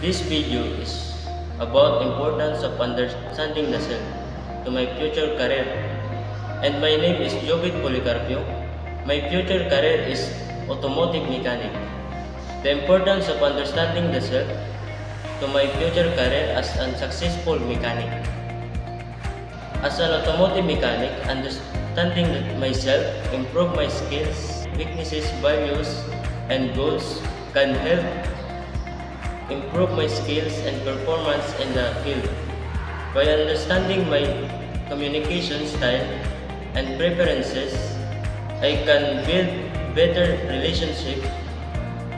This video is about importance of understanding the self to my future career. And my name is Jobit Policarpio. My future career is automotive mechanic. The importance of understanding the self to my future career as a successful mechanic. As an automotive mechanic, understanding myself, improve my skills, weaknesses, values, and goals can help improve my skills and performance in the field. By understanding my communication style and preferences, I can build better relationships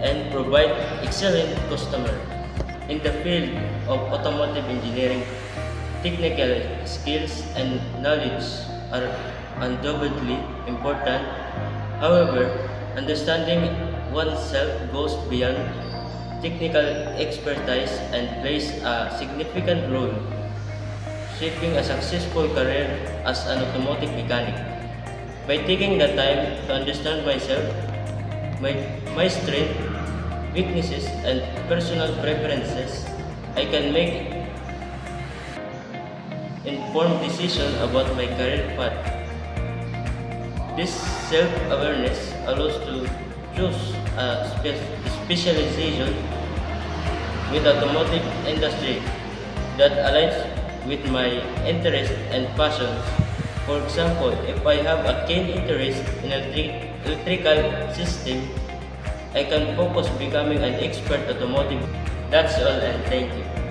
and provide excellent customer. In the field of automotive engineering, technical skills and knowledge are undoubtedly important. However, understanding oneself goes beyond technical expertise and plays a significant role shaping a successful career as an automotive mechanic. By taking the time to understand myself, my strengths, weaknesses, and personal preferences, I can make informed decisions about my career path. This self-awareness allows to choose a specialization with automotive industry that aligns with my interests and passions. For example, if I have a keen interest in electrical system, I can focus becoming an expert automotive. That's all and thank you.